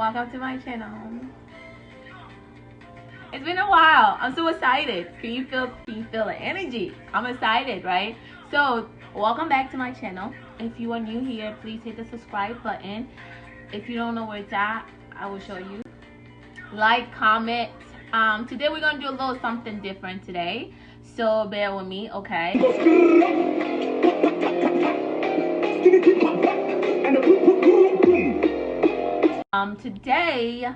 welcome to my channel. It's been a while. I'm so excited. Can you feel the energy? I'm excited, right? So welcome back to my channel. If you are new here, please hit the subscribe button. If you don't know where it's at, I will show you. Like, comment. Today we're gonna do a little something different today, so bear with me, okay? Today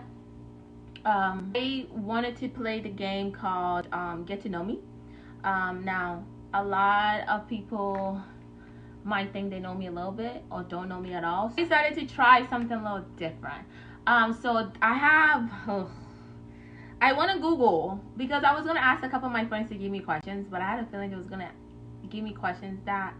I wanted to play the game called Get to Know Me. Now a lot of people might think they know me a little bit or don't know me at all, so I decided to try something a little different. So I want to Google, because I was going to ask a couple of my friends to give me questions, but I had a feeling it was going to give me questions that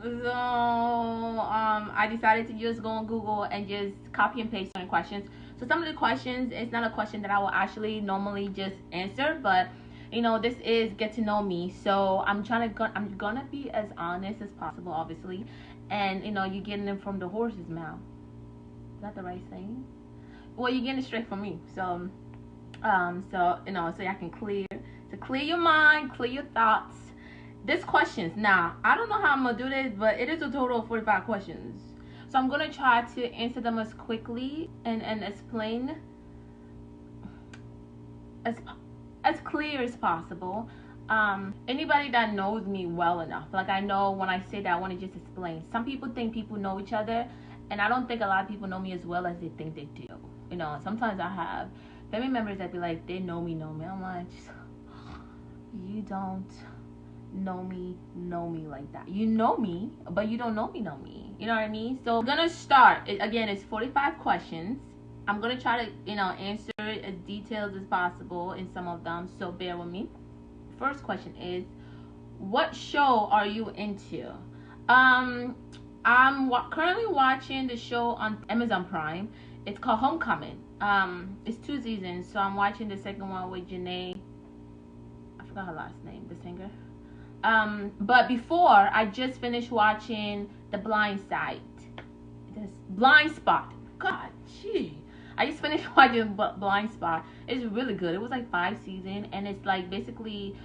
I decided to just go on Google and just copy and paste certain questions. So some of the questions, it's not a question that I will actually normally just answer, but you know, this is Get to Know Me, so I'm gonna be as honest as possible, obviously, and you know, you're getting it from the horse's mouth. Is that the right saying? Well, you're getting it straight from me, so you know, so I can clear your mind, clear your thoughts. This questions, now I don't know how I'm gonna do this, but it is a total of 45 questions, so I'm gonna try to answer them as quickly and explain as clear as possible. Anybody that knows me well enough, like, I know when I say that I want to just explain. Some people think people know each other, and I don't think a lot of people know me as well as they think they do. You know, sometimes I have family members that be like, they know me. I'm like, you don't know me like that. You know me, but you don't know me. You know what I mean? So I'm gonna start. Again, it's 45 questions. I'm gonna try to, you know, answer it as detailed as possible in some of them, so bear with me. First question is, what show are you into? I'm currently watching the show on Amazon Prime. It's called Homecoming. It's 2 seasons, so I'm watching the second one with Janae. I forgot her last name, the singer. But before, I just finished watching The Blind Side. This Blind Spot. God, gee. I just finished watching Blind Spot. It's really good. It was like 5 seasons, and it's like basically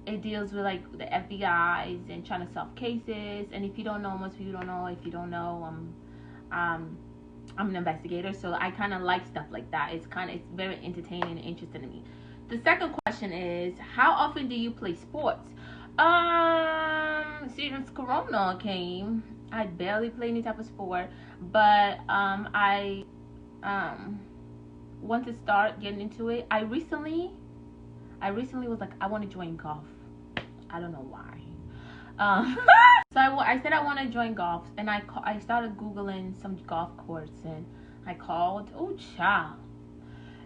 it deals with like the FBI's and trying to solve cases. And if you don't know, most people don't know. If you don't know, I'm an investigator, so I kind of like stuff like that. It's very entertaining and interesting to me. The second question is, how often do you play sports? Since Corona came, I barely play any type of sport, but I want to start getting into it. I recently was like, I want to join golf. I don't know why. So I said I want to join golf, and I started Googling some golf courses, and I called. Oh, child,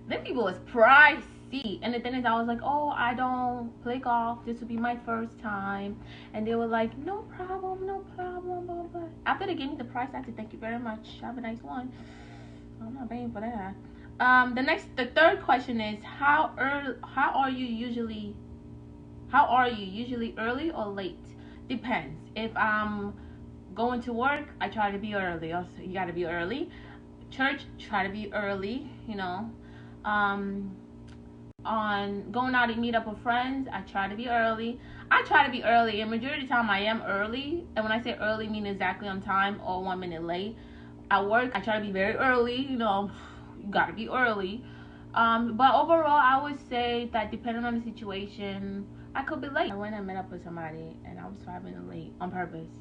them people was pricey. And the thing is, I was like, oh, I don't play golf. This will be my first time. And they were like, no problem, blah, blah. After they gave me the price, I said, thank you very much. Have a nice one. I'm not paying for that. The third question is, how are you usually early or late? Depends. If I'm going to work, I try to be early. Also, you gotta be early. Church, try to be early, you know. On going out to meet up with friends, I try to be early. And majority of the time I am early. And when I say early, I mean exactly on time or 1 minute late. At work, I try to be very early, you know. You gotta be early. But overall, I would say that depending on the situation, I could be late. When I met up with somebody and I was 5 minutes late on purpose,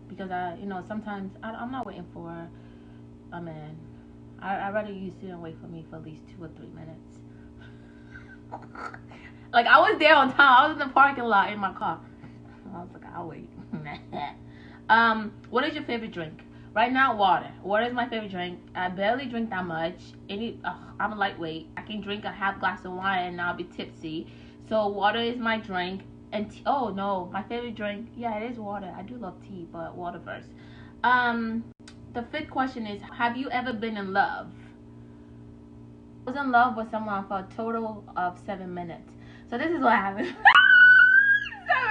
because you know, sometimes I'm not waiting for a man. I'd rather you sit and wait for me for at least 2 or 3 minutes. Like, I was there on time. I was in the parking lot in my car. I was like, I'll wait. What is your favorite drink? Right now, water. Water is my favorite drink. I barely drink that much. I'm a lightweight. I can drink a half glass of wine and I'll be tipsy. So water is my drink. And oh no, my favorite drink. Yeah, it is water. I do love tea, but water first. The fifth question is, have you ever been in love? I was in love with someone for a total of 7 minutes. So this is what happened.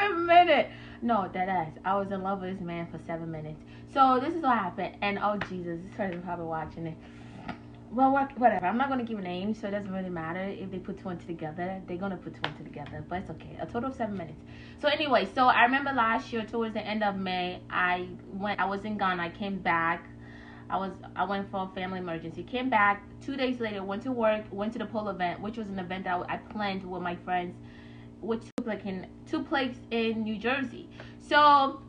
7 minutes. No, deadass. I was in love with this man for 7 minutes. So this is what happened, and oh Jesus, this person probably watching it. Well, whatever. I'm not gonna give names, so it doesn't really matter if they put two and two together. They're gonna put two and two together, but it's okay. A total of 7 minutes. So anyway, so I remember last year towards the end of May, I was in Ghana. I came back. I went for a family emergency. Came back 2 days later. Went to work. Went to the pole event, which was an event that I planned with my friends, which took place in New Jersey. So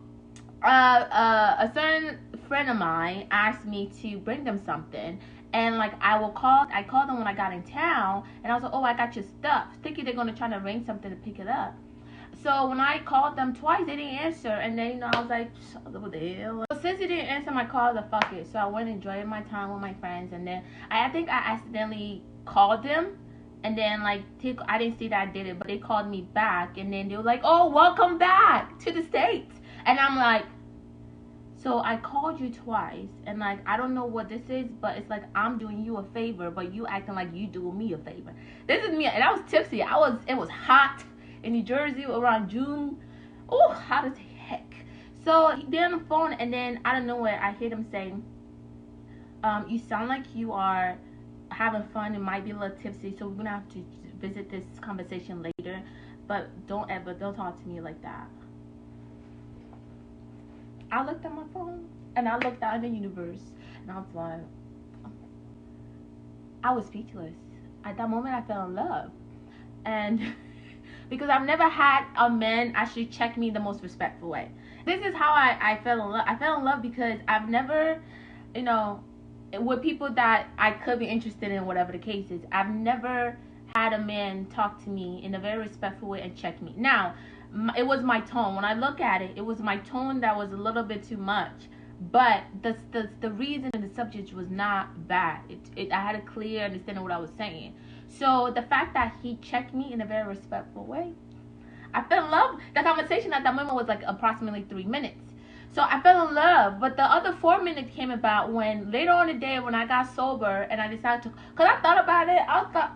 a certain friend of mine asked me to bring them something, and like I called them when I got in town, and I was like, oh, I got your stuff, thinking they're gonna try to arrange something to pick it up. So when I called them twice, they didn't answer, and then I was like, what the hell? So since they didn't answer my call, the fuck it. So I went and enjoyed my time with my friends, and then I think I accidentally called them, and then like I didn't see that I did it, but they called me back, and then they were like, oh, welcome back to the States. And I'm like, so I called you twice, and like I don't know what this is, but it's like I'm doing you a favor, but you acting like you doing me a favor. This is me, and I was tipsy. It was hot in New Jersey around June. Oh, hot as heck. So they're on the phone, and then out of nowhere, I hear them saying, "You sound like you are having fun. It might be a little tipsy, so we're gonna have to visit this conversation later. But don't talk to me like that." I looked at my phone, and I looked out in the universe, and I was like, I was speechless. At that moment, I fell in love. And because I've never had a man actually check me the most respectful way. This is how I fell in love. I fell in love because I've never, you know, with people that I could be interested in, whatever the case is, I've never had a man talk to me in a very respectful way and check me. Now, it was my tone. When I look at it, it was my tone that was a little bit too much. But the reason and the subject was not bad. I had a clear understanding of what I was saying. So the fact that he checked me in a very respectful way, I fell in love. The conversation at that moment was like approximately 3 minutes. So I fell in love. But the other 4 minutes came about when later on the day when I got sober and I decided to, because I thought about it, I thought,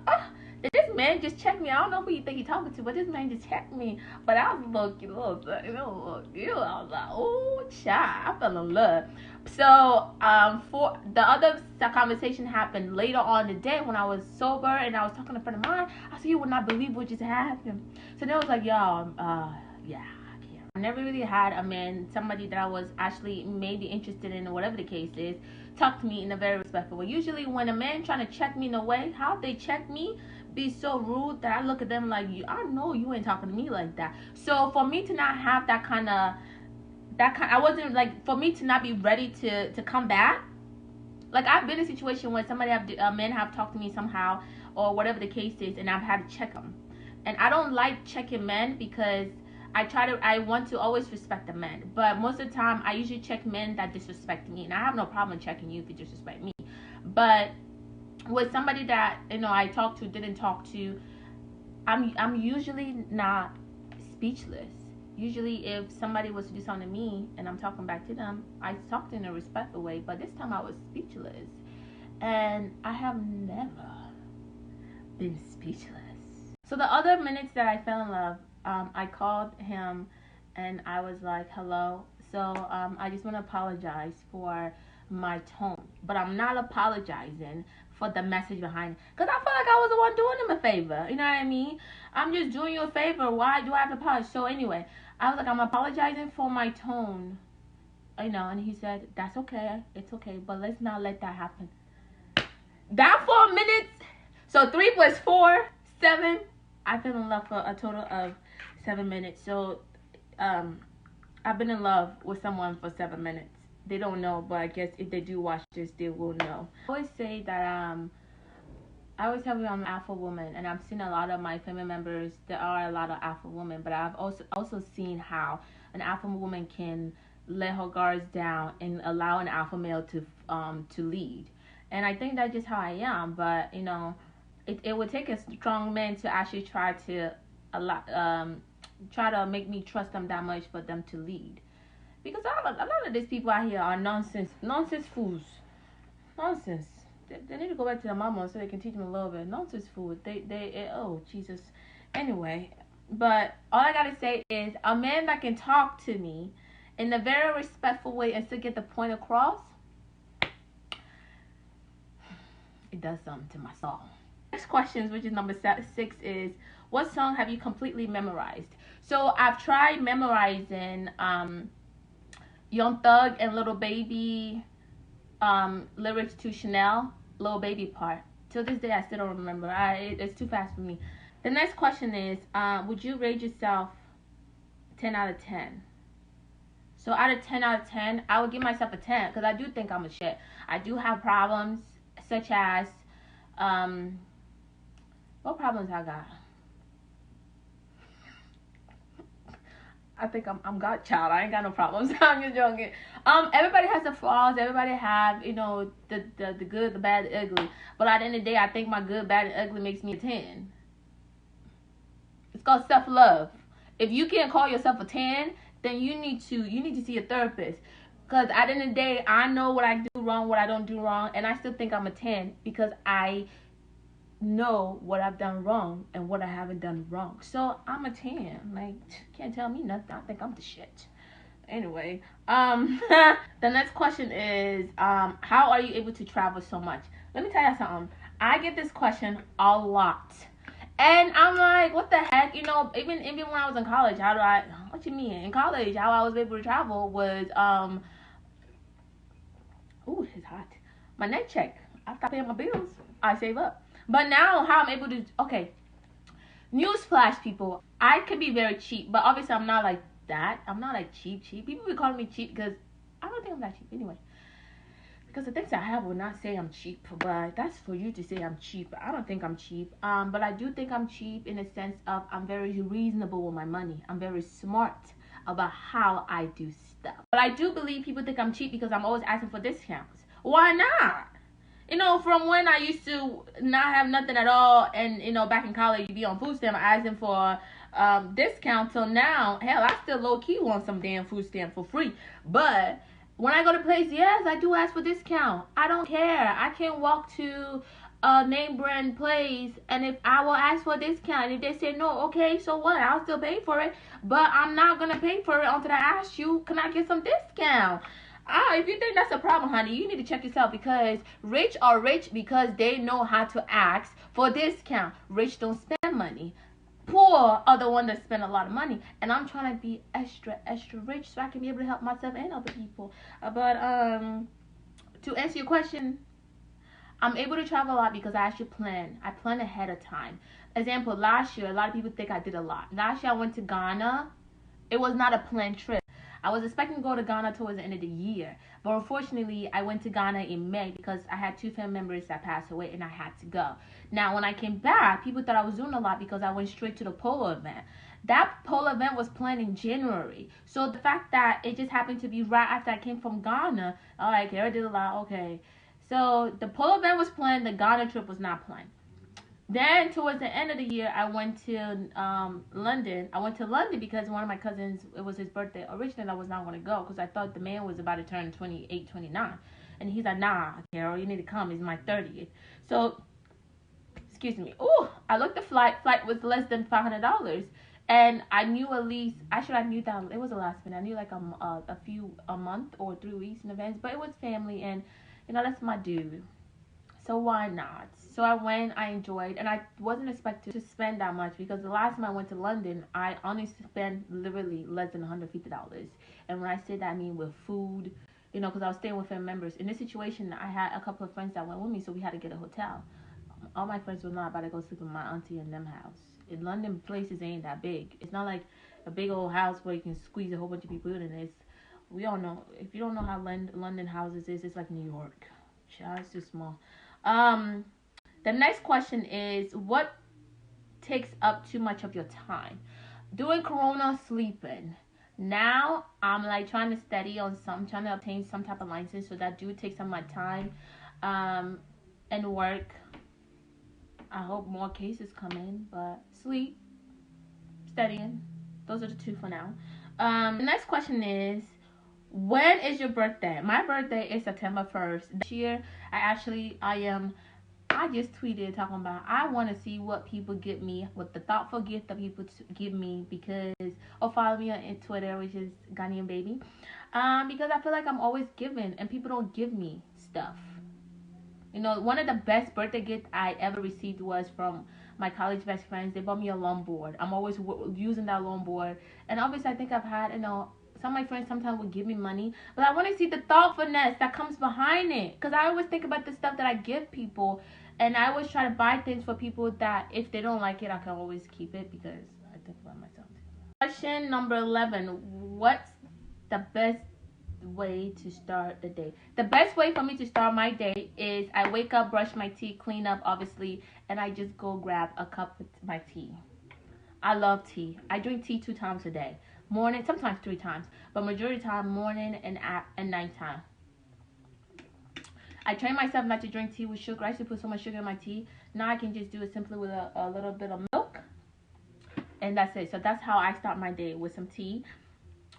did this man just check me? I don't know who you think he's talking to, but this man just checked me. But I was looking, I was like, oh, child, I fell in love. So for the other conversation happened later on the day when I was sober and I was talking to a friend of mine. I said, you would not believe what just happened. So they was like, y'all, yeah. I never really had a man, somebody that I was actually maybe interested in, or whatever the case is, talk to me in a very respectful way. Usually when a man trying to check me in a way, how they check me be so rude that I look at them like, I know you ain't talking to me like that. So for me to not have I wasn't like, for me to not be ready to come back. Like I've been in a situation where men have talked to me somehow or whatever the case is, and I've had to check them. And I don't like checking men because I want to always respect the men, but most of the time I usually check men that disrespect me, and I have no problem checking you if you disrespect me. But with somebody that I didn't talk to, I'm usually not speechless. Usually, if somebody was to do something to me and I'm talking back to them, I talked in a respectful way. But this time I was speechless, and I have never been speechless. So the other minutes that I fell in love, I called him and I was like, hello. So I just want to apologize for my tone, but I'm not apologizing for the message behind it, because I feel like I was the one doing him a favor. You know what I mean? I'm just doing you a favor. Why do I have to apologize? So anyway, I was like, I'm apologizing for my tone. And he said, that's okay. It's okay, but let's not let that happen. That 4 minutes. So 3 plus 4, 7. I fell in love for a total of 7 minutes. So I've been in love with someone for 7 minutes. They don't know, but I guess if they do watch this, they will know. I always say that I always tell you I'm an alpha woman, and I've seen a lot of my family members. There are a lot of alpha women, but I've also seen how an alpha woman can let her guards down and allow an alpha male to lead. And I think that's just how I am. But it would take a strong man to actually try to make me trust them that much for them to lead. Because a lot of these people out here are nonsense fools. Nonsense. They need to go back to their mama so they can teach them a little bit. Nonsense fools. Oh, Jesus. Anyway, but all I gotta say is a man that can talk to me in a very respectful way and still get the point across, it does something to my soul. Next questions, which is number 6, is what song have you completely memorized? So I've tried memorizing Young Thug and Little Baby lyrics to Chanel, Little Baby part. Till this day, I still don't remember. It's too fast for me. The next question is, would you rate yourself 10 out of 10? So out of 10 out of 10, I would give myself a 10 because I do think I'm a shit. I do have problems such as, what problems I got? I think I'm Godchild. I ain't got no problems. I'm just joking. Everybody has the flaws. Everybody have, you know, the good, the bad, the ugly. But at the end of the day, I think my good, bad, and ugly makes me a 10. It's called self-love. If you can't call yourself a 10, then you need to see a therapist. Because at the end of the day, I know what I do wrong, what I don't do wrong, and I still think I'm a 10 because I know what I've done wrong and what I haven't done wrong. So I'm a 10. Like, can't tell me nothing. I think I'm the shit. Anyway, the next question is, how are you able to travel so much? Let me tell you something. I get this question a lot. And I'm like, what the heck? You know, even when I was in college, what you mean? In college, how I was able to travel was, ooh, it's hot. My neck check. I stop paying my bills. I save up. But now, how I'm able to, okay, newsflash, people, I can be very cheap, but obviously I'm not like that. I'm not like cheap. People be calling me cheap because I don't think I'm that cheap anyway. Because the things I have will not say I'm cheap, but that's for you to say I'm cheap. I don't think I'm cheap, but I do think I'm cheap in the sense of I'm very reasonable with my money. I'm very smart about how I do stuff. But I do believe people think I'm cheap because I'm always asking for discounts. Why not? You know, from when I used to not have nothing at all, and, you know, back in college, you'd be on food stamp asking for discount, till now, hell, I still low-key want some damn food stamp for free. But when I go to place, yes, I do ask for discount. I don't care. I can walk to a name brand place, and if I will ask for a discount, and if they say no, okay, so what? I'll still pay for it, but I'm not going to pay for it until I ask you, can I get some discount? If you think that's a problem, honey, you need to check yourself, because rich are rich because they know how to ask for discount. Rich don't spend money. Poor are the one that spend a lot of money. And I'm trying to be extra rich so I can be able to help myself and other people. But to answer your question, I'm able to travel a lot because I actually plan. I plan ahead of time. Example, last year, a lot of people think I did a lot. Last year I went to Ghana. It was not a planned trip. I was expecting to go to Ghana towards the end of the year, but unfortunately, I went to Ghana in May because I had 2 family members that passed away and I had to go. Now, when I came back, people thought I was doing a lot because I went straight to the polo event. That polo event was planned in January, so the fact that it just happened to be right after I came from Ghana, all right, Kara did a lot, okay. So the polo event was planned, the Ghana trip was not planned. Then towards the end of the year, I went to London. I went to London because one of my cousins, it was his birthday. Originally, I was not going to go because I thought the man was about to turn 28, 29. And he's like, nah, Carol, you need to come. It's my 30th. So, excuse me. Ooh, I looked the flight. Flight was less than $500. And I knew at least, actually I knew that it was a last minute. I knew like a month or 3 weeks in advance. But it was family and, you know, that's my dude. So why not? So I went, I enjoyed, and I wasn't expecting to spend that much because the last time I went to London, I only spent literally less than $150. And when I say that, I mean with food, you know, because I was staying with family members. In this situation, I had a couple of friends that went with me, so we had to get a hotel. All my friends were not about to go sleep in my auntie and them house. In London, places ain't that big. It's not like a big old house where you can squeeze a whole bunch of people in. We all know, if you don't know how London houses is, it's like New York. Child, it's too small. The next question is, what takes up too much of your time? During Corona, sleeping. Now, I'm like trying to study on trying to obtain some type of license, so that do take some of my time, and work. I hope more cases come in, but sleep, studying. Those are the 2 for now. The next question is, when is your birthday? My birthday is September 1st. This year, I am I just tweeted talking about I want to see what people give me, what the thoughtful gift that people give me because, or follow me on Twitter, which is Ghanaian Baby, because I feel like I'm always giving and people don't give me stuff. You know, one of the best birthday gifts I ever received was from my college best friends. They bought me a longboard. I'm always using that longboard, and obviously I think I've had, you know, some of my friends sometimes will give me money, but I want to see the thoughtfulness that comes behind it. Because I always think about the stuff that I give people, and I always try to buy things for people that if they don't like it, I can always keep it because I think about myself. Question number 11. What's the best way to start the day? The best way for me to start my day is I wake up, brush my teeth, clean up, obviously, and I just go grab a cup of my tea. I love tea. I drink tea 2 times a day. Morning, sometimes 3 times, but majority of the time morning and nighttime. I train myself not to drink tea with sugar. I used to put so much sugar in my tea. Now I can just do it simply with a little bit of milk, and that's it. So that's how I start my day, with some tea.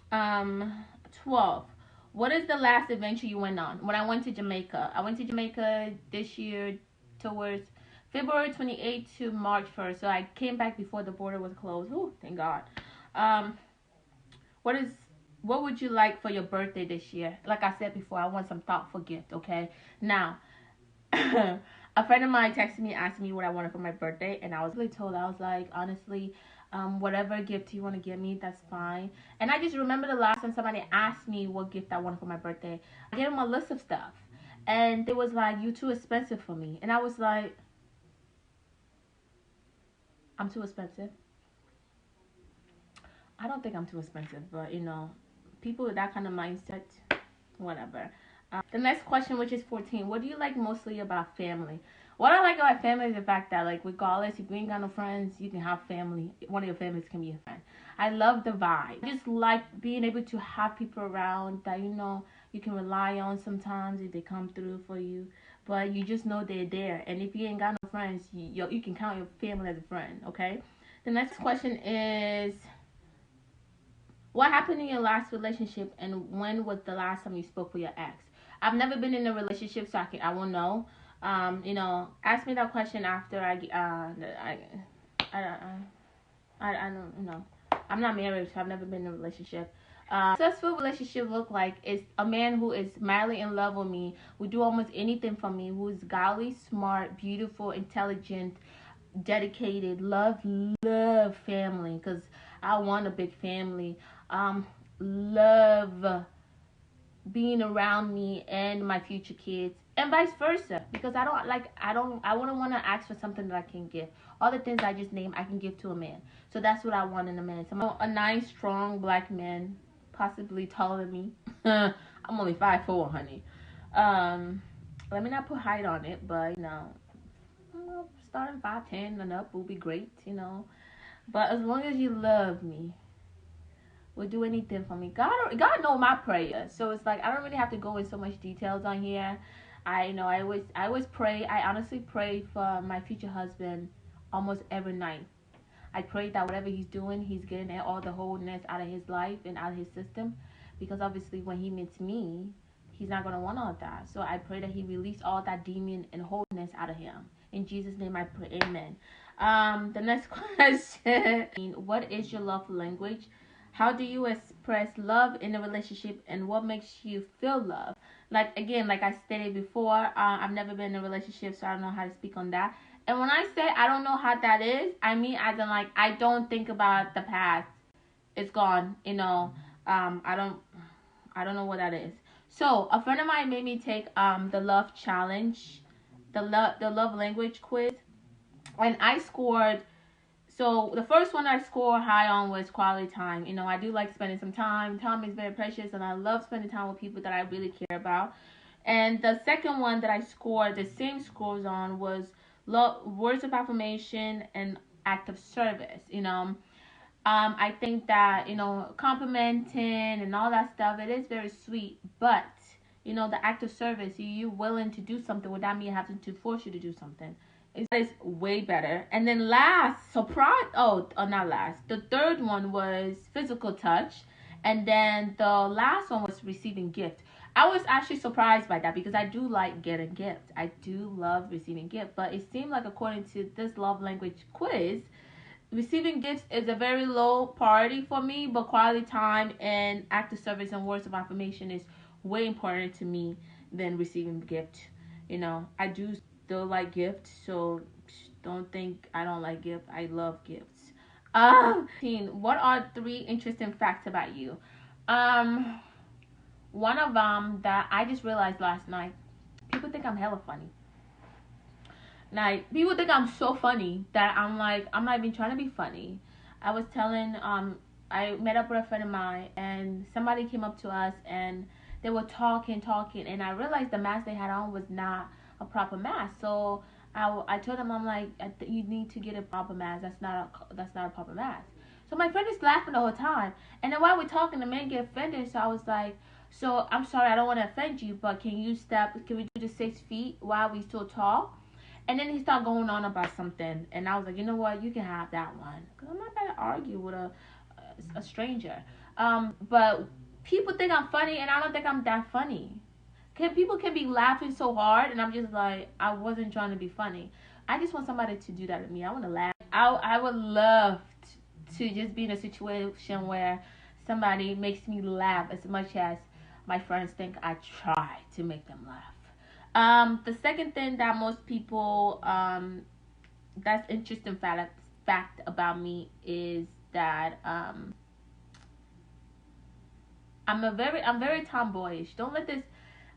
12. What is the last adventure you went on? When I went to Jamaica. I went to Jamaica this year towards February 28th to March 1st. So I came back before the border was closed. Ooh, thank God. What would you like for your birthday this year? Like I said before, I want some thoughtful gift, okay? Now, a friend of mine texted me, asked me what I wanted for my birthday, and I was really told, I was like, honestly, whatever gift you want to give me, that's fine. And I just remember the last time somebody asked me what gift I wanted for my birthday. I gave them a list of stuff, and it was like, you too expensive for me. And I was like, I'm too expensive? I don't think I'm too expensive, but you know, people with that kind of mindset, whatever. The next question, which is 14, what do you like mostly about family? What I like about family is the fact that, like, regardless if you ain't got no friends, you can have family. One of your families can be a friend. I love the vibe. I just like being able to have people around that, you know, you can rely on sometimes if they come through for you. But you just know they're there. And if you ain't got no friends, you can count your family as a friend, okay? The next question is, what happened in your last relationship, and when was the last time you spoke with your ex? I've never been in a relationship, so I won't know. You know, ask me that question after I don't, you know, I'm not married, so I've never been in a relationship. Successful relationship look like is a man who is madly in love with me, who do almost anything for me, who is godly, smart, beautiful, intelligent, dedicated, love family, because I want a big family. Love being around me and my future kids, and vice versa, because I wouldn't want to ask for something that I can give. All the things I just named I can give to a man, so that's what I want in a man. So a nice strong black man, possibly taller than me. I'm only 5'4", honey. Let me not put height on it, but you know, starting 5'10" and up will be great, you know. But as long as you love me, will do anything for me. God know my prayers, so it's like I don't really have to go in so much details on here. I always pray. I honestly pray for my future husband almost every night. I pray that whatever he's doing, he's getting all the wholeness out of his life and out of his system, because obviously when he meets me, he's not gonna want all of that. So I pray that he release all that demon and wholeness out of him. In Jesus' name I pray, amen. The next question, what is your love language? How do you express love in a relationship, and what makes you feel love? Like, again, like I stated before, I've never been in a relationship, so I don't know how to speak on that. And when I say I don't know how that is, I mean as in, like, I don't think about the past. It's gone, you know. I don't know what that is. So a friend of mine made me take the love challenge, the love language quiz, and I scored. So the first one I scored high on was quality time. You know, I do like spending some time. Time is very precious, and I love spending time with people that I really care about. And the second one that I scored the same scores on was words of affirmation and act of service. You know, I think that, you know, complimenting and all that stuff, it is very sweet, but you know, the act of service, you willing to do something without me having to force you to do something, is way better. And then last, surprise, not last, the third one was physical touch, and then the last one was receiving gift. I was actually surprised by that because I do like getting gifts. I do love receiving gifts, but it seemed like according to this love language quiz, receiving gifts is a very low priority for me, but quality time and acts of service and words of affirmation is way important to me than receiving gift. You know, I do still like gifts, so don't think I don't like gifts. I love gifts. What are three interesting facts about you? Um, One of them that I just realized last night. People think I'm hella funny. Like people think I'm so funny that I'm like I'm not even trying to be funny. I was telling I met up with a friend of mine and somebody came up to us and they were talking and I realized the mask they had on was not a proper mask. So I told them I'm like you need to get a proper mask. That's not a proper mask. So my friend is laughing the whole time. And then while we're talking, the man get offended. So I was like, so I'm sorry, I don't want to offend you, but can you step? Can we do the 6 feet while we still talk? And then he started going on about something, and I was like, you know what, you can have that one, cause I'm not gonna argue with a stranger. But people think I'm funny, and I don't think I'm that funny. People can be laughing so hard, and I'm just like, I wasn't trying to be funny. I just want somebody to do that to me. I want to laugh. I would love to just be in a situation where somebody makes me laugh as much as my friends think I try to make them laugh. The second thing that most people that's interesting fact about me is that I'm very tomboyish. Don't let this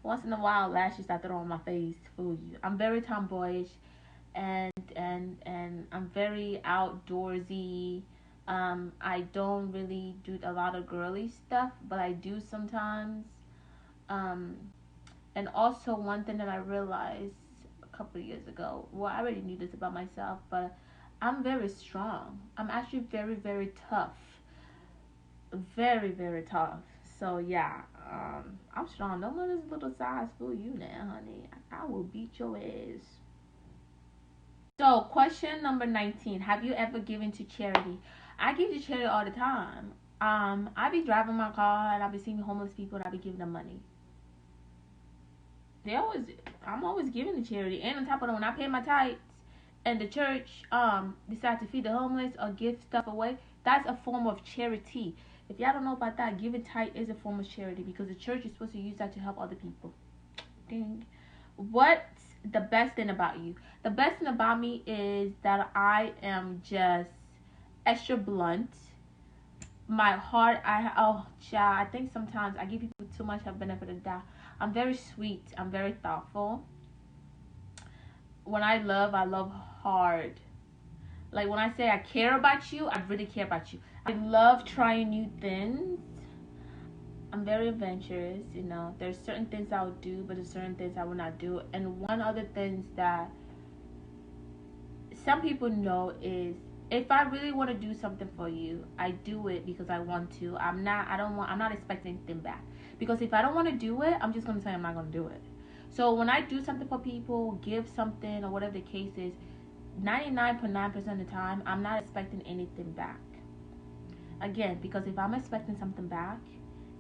once in a while lashes I throw on my face fool you. I'm very tomboyish and I'm very outdoorsy. I don't really do a lot of girly stuff, but I do sometimes. Um, and also one thing that I realized a couple of years ago, well, I already knew this about myself, but I'm very strong. I'm actually very, very tough. Very, very tough. So yeah, I'm strong. Don't let this little size fool you now, honey. I will beat your ass. So question number 19. Have you ever given to charity? I give to charity all the time. I be driving my car and I be seeing homeless people and I be giving them money. They always I'm always giving to charity. And on top of that, when I pay my tithes and the church decide to feed the homeless or give stuff away, that's a form of charity. If y'all don't know about that, giving tithe is a form of charity because the church is supposed to use that to help other people. Ding. What's the best thing about you? The best thing about me is that I am just extra blunt. My heart, child, I think sometimes I give people too much of benefit of the doubt. I'm very sweet. I'm very thoughtful. When I love hard. Like when I say I care about you, I really care about you. I love trying new things. I'm very adventurous, you know. There's certain things I would do, but there's certain things I will not do. And one other things that some people know is if I really want to do something for you, I do it because I want to. I'm not expecting anything back. Because if I don't want to do it, I'm just going to say I'm not going to do it. So when I do something for people, give something or whatever the case is, 99.9% of the time, I'm not expecting anything back. Again, because if I'm expecting something back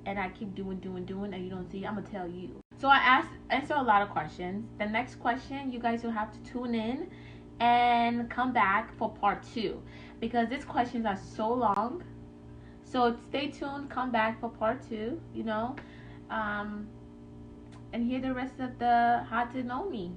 and I keep doing, and you don't see, I'm going to tell you. So I answer a lot of questions. The next question, you guys will have to tune in and come back for part 2 because these questions are so long. So stay tuned, come back for part 2, you know, and hear the rest of the how to know me.